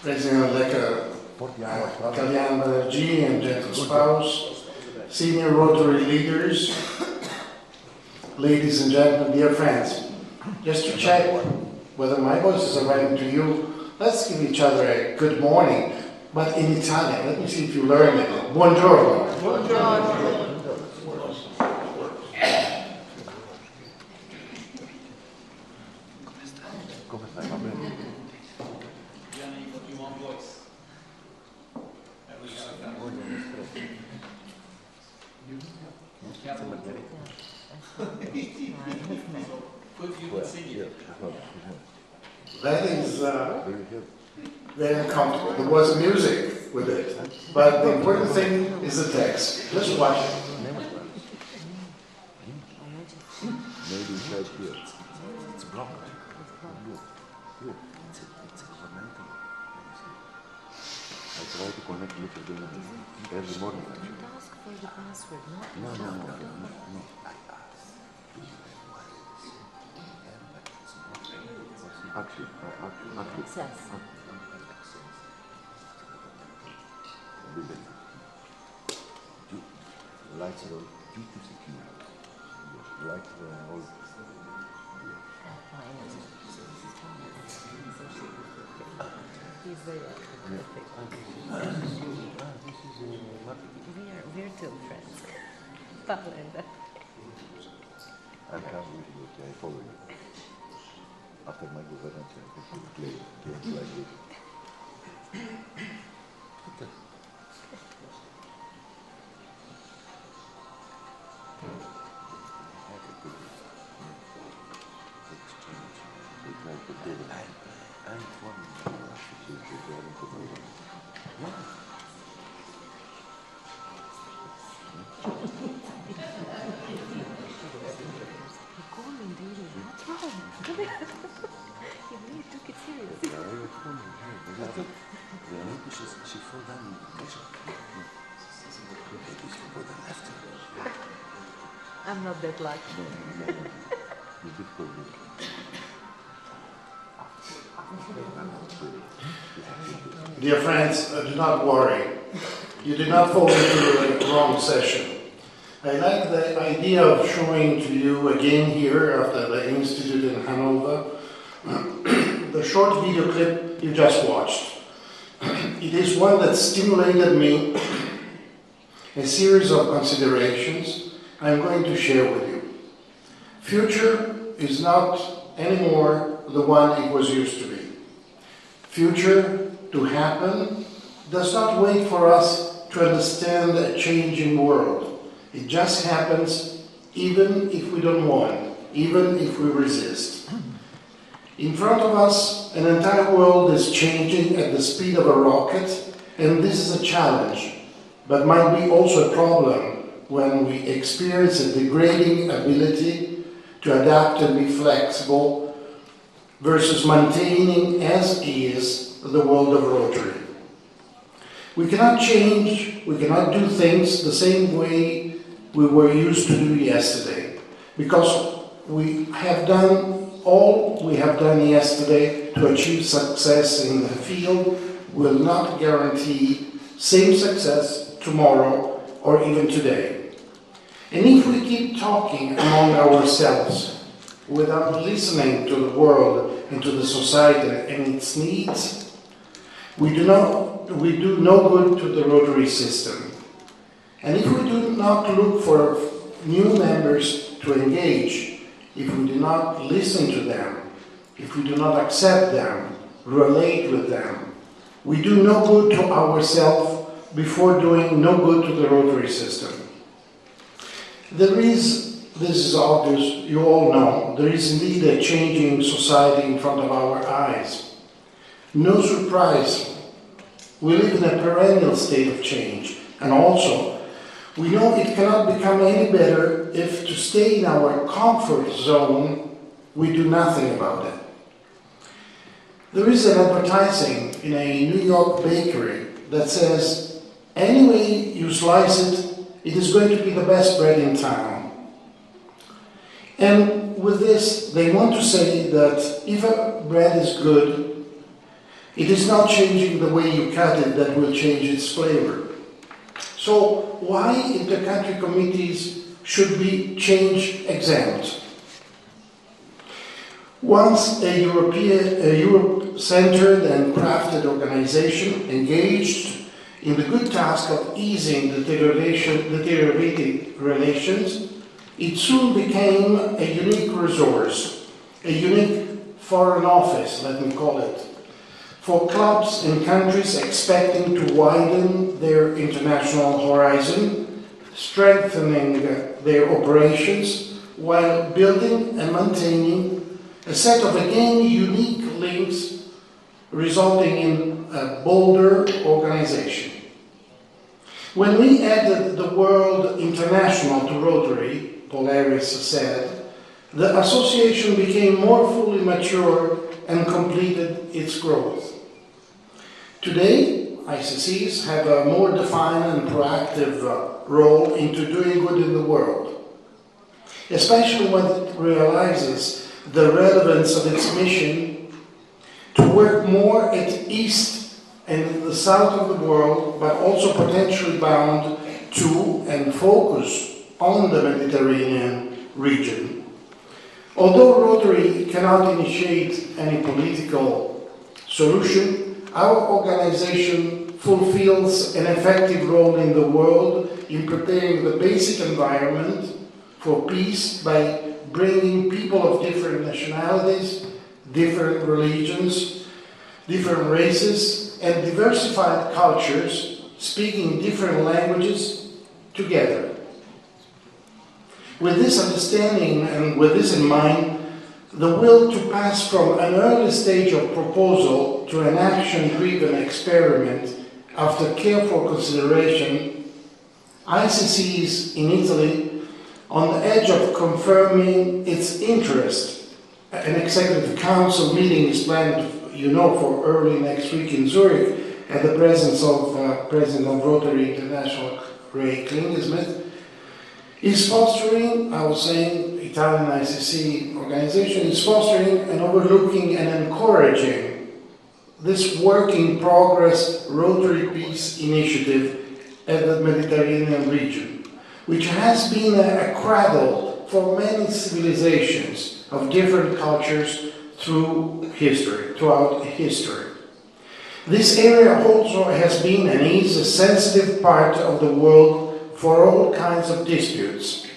President-elect Kalyan Banerjee and gentle spouse, senior Rotary leaders, ladies and gentlemen, dear friends, just to check whether my voice is arriving to you, let's give each other a good morning, but in Italian. Let me see if you learned it. Buongiorno. Buongiorno. That is very uncomfortable. There was music with it, but the important thing is the text. Let's watch it. Maybe it's right here. It's blocked. Here. It's governmental. I try to connect with the every morning. Don't ask for the password, No. Actually. Access. Lights are all due to secure. Lights are all. He's very perfect. This is Virtual friends. Paolo and I. I'm coming with you, okay? I follow you. After my governance, I think we'll play games like this. I'm not that lucky. Dear friends, do not worry. You did not fall into the wrong session. I like the idea of showing to you again here after the Institute in Hanover the short video clip you just watched. It is one that stimulated me a series of considerations I'm going to share with you. Future is not anymore the one it was used to be. Future to happen does not wait for us to understand a changing world. It just happens even if we don't want, even if we resist. In front of us, an entire world is changing at the speed of a rocket, and this is a challenge, but might be also a problem when we experience a degrading ability to adapt and be flexible versus maintaining as is the world of Rotary. We cannot change, we cannot do things the same way we were used to do yesterday, because we have done all we have done yesterday to achieve success in the field will not guarantee same success tomorrow or even today. And if we keep talking among ourselves without listening to the world and to the society and its needs, we do no good to the Rotary system. And if we do not look for new members to engage, if we do not listen to them, if we do not accept them, relate with them, we do no good to ourselves before doing no good to the Rotary system. This is obvious, you all know, there is indeed a changing society in front of our eyes. No surprise, we live in a perennial state of change, and also, we know it cannot become any better if to stay in our comfort zone, we do nothing about it. There is an advertising in a New York bakery that says, any way you slice it, it is going to be the best bread in town. And with this, they want to say that if a bread is good, It is not changing the way you cut it that will change its flavor. So why inter-country committees should be change exempt? Once a Europe-centered and crafted organization engaged in the good task of easing deteriorating relations, it soon became a unique resource, a unique foreign office, let me call it, for clubs and countries expecting to widen their international horizon, strengthening their operations, while building and maintaining a set of again unique links resulting in a bolder organization. When we added the word international to Rotary, Paul Harris said, the association became more fully mature and completed its growth. Today, ICCs have a more defined and proactive role into doing good in the world, especially when it realizes the relevance of its mission to work more at east and the south of the world, but also potentially bound to and focus on the Mediterranean region. Although Rotary cannot initiate any political solution, our organization fulfills an effective role in the world in preparing the basic environment for peace by bringing people of different nationalities, different religions, different races, and diversified cultures speaking different languages together. With this understanding and with this in mind, the will to pass from an early stage of proposal to an action-driven experiment after careful consideration, ICCs in Italy on the edge of confirming its interest. An executive council meeting is planned, you know, for early next week in Zurich at the presence of President of Rotary International, Ray Klingesmith, is fostering, I was saying, Italian ICC organization is fostering and overlooking and encouraging this work in progress Rotary Peace Initiative at the Mediterranean region, which has been a cradle for many civilizations of different cultures throughout history. This area also has been and is a sensitive part of the world for all kinds of disputes.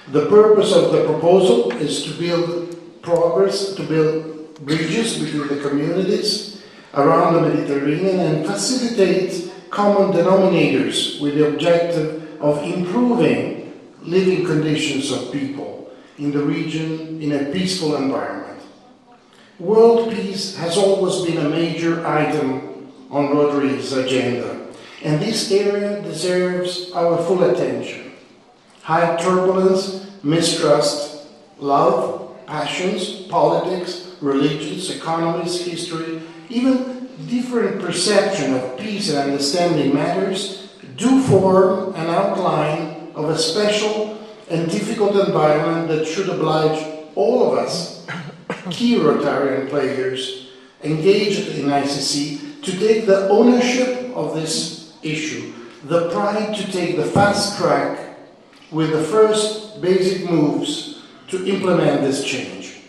The purpose of the proposal is to build progress, to build bridges between the communities around the Mediterranean and facilitate common denominators with the objective of improving living conditions of people in the region in a peaceful environment. World peace has always been a major item on Rotary's agenda, and this area deserves our full attention. High turbulence, mistrust, love, passions, politics, religions, economies, history, even different perception of peace and understanding matters do form an outline of a special and difficult environment that should oblige all of us, key Rotarian players engaged in ICC, to take the ownership of this issue, the pride to take the fast track with the first basic moves to implement this change.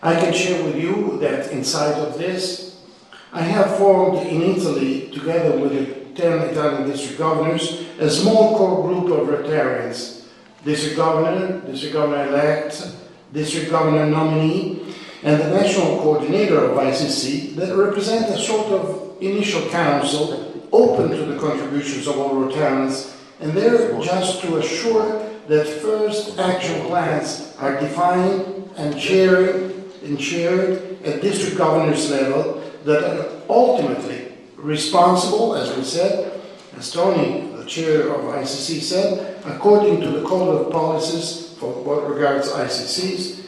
I can share with you that inside of this, I have formed in Italy, together with the 10 Italian district governors, a small core group of Rotarians, district governor-elect, district governor nominee, and the national coordinator of ICC that represent a sort of initial council open to the contributions of all Rotarians, and they're just to assure that first action plans are defined and shared at district governors level that are ultimately responsible, as we said, as Tony, the chair of ICC, said, according to the Code of Policies for what regards ICCs,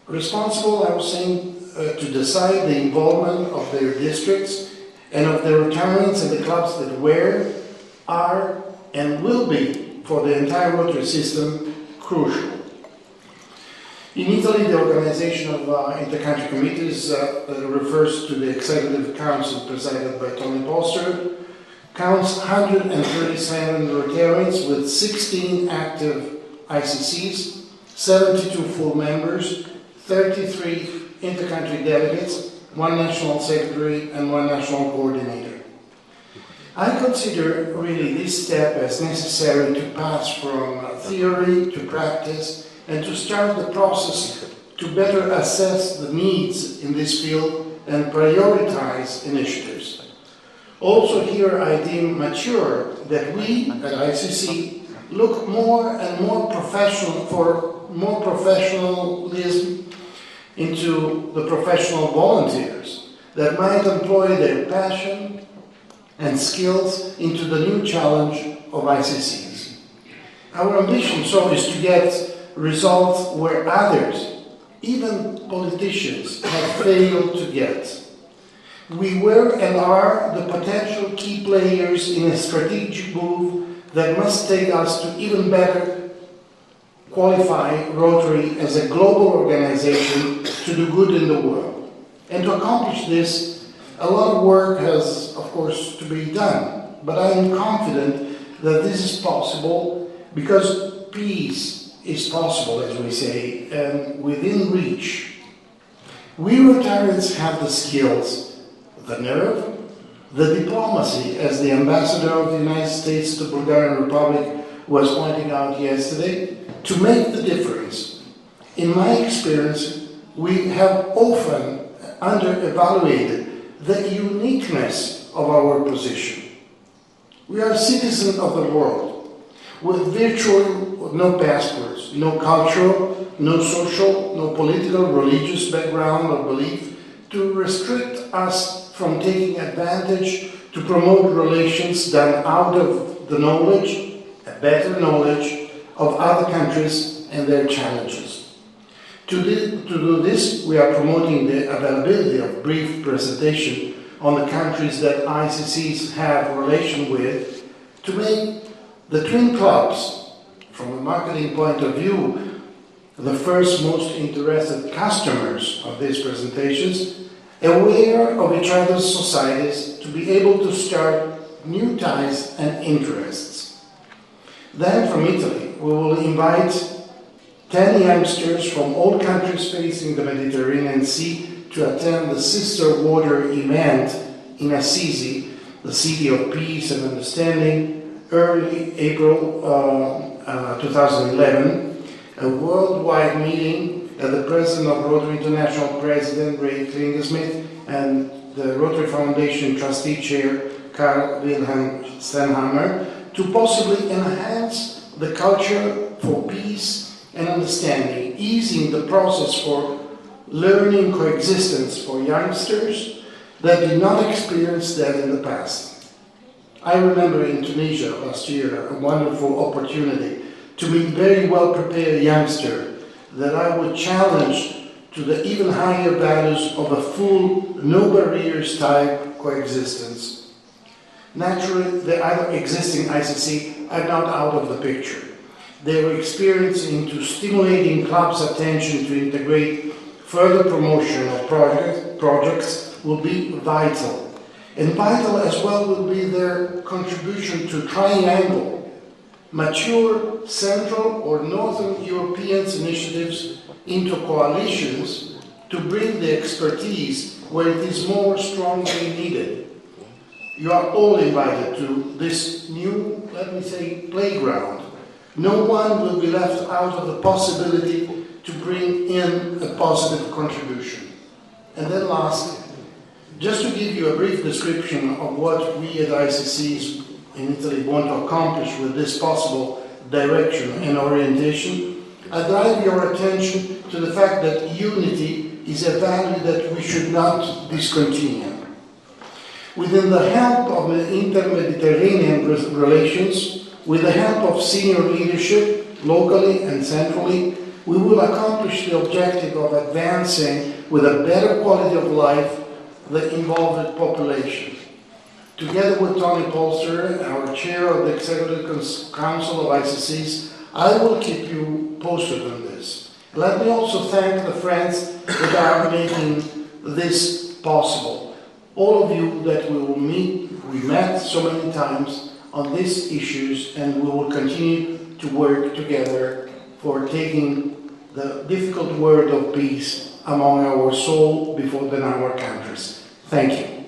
responsible, I was saying, to decide the involvement of their districts and of the Rotarians and the clubs that were, are, and will be, for the entire Rotary system, crucial. In Italy, the organization of inter-country committees refers to the Executive Council presided by Tony Polster, counts 137 Rotarians with 16 active ICCs, 72 full members, 33 inter-country delegates, 1 national secretary and 1 national coordinator. I consider really this step as necessary to pass from theory to practice and to start the process to better assess the needs in this field and prioritize initiatives. Also here I deem mature that we at ICC look more and more professional for more professionalism into the professional volunteers that might employ their passion and skills into the new challenge of ICCs. Our ambition so is to get results where others, even politicians, have failed to get. We were and are the potential key players in a strategic move that must take us to even better qualify Rotary as a global organization to do good in the world. And to accomplish this, a lot of work has, of course, to be done. But I am confident that this is possible because peace is possible, as we say, and within reach. We Rotarians have the skills, the nerve, the diplomacy, as the ambassador of the United States to the Bulgarian Republic was pointing out yesterday, to make the difference. In my experience, we have often under-evaluated the uniqueness of our position. We are citizens of the world, with virtually no passports, no cultural, no social, no political, religious background or belief to restrict us from taking advantage to promote relations done out of the knowledge, a better knowledge of other countries and their challenges. To do this, we are promoting the availability of brief presentation on the countries that ICCs have relation with to make the twin clubs, from a marketing point of view, the first most interested customers of these presentations, aware of each other's societies to be able to start new ties and interests. Then from Italy, we will invite 10 youngsters from all countries facing the Mediterranean Sea to attend the Sister Water event in Assisi, the city of peace and understanding, early April 2011, a worldwide meeting that the President of Rotary International, President Ray Klingesmith, and the Rotary Foundation Trustee Chair, Karl Wilhelm Stenhammer, to possibly enhance the culture for peace and understanding, easing the process for learning coexistence for youngsters that did not experience that in the past. I remember in Tunisia last year a wonderful opportunity to meet very well-prepared youngster that I would challenge to the even higher values of a full, no barriers type coexistence. Naturally, the other existing ICC are not out of the picture. Their experience into stimulating clubs' attention to integrate further promotion of projects will be vital. And vital as well will be their contribution to triangle, mature Central or Northern European initiatives into coalitions to bring the expertise where it is more strongly needed. You are all invited to this new, let me say, playground. No one will be left out of the possibility to bring in a positive contribution. And then lastly, just to give you a brief description of what we at ICCs in Italy want to accomplish with this possible direction and orientation, I drive your attention to the fact that unity is a value that we should not discontinue. Within the help of the inter-Mediterranean relations, with the help of senior leadership, locally and centrally, we will accomplish the objective of advancing with a better quality of life the involved population. Together with Tony Polster, our chair of the Executive Council of ICCs, I will keep you posted on this. Let me also thank the friends that are making this possible. All of you that we will meet, we met so many times on these issues, and we will continue to work together for taking the difficult word of peace among our soul before our countries. Thank you.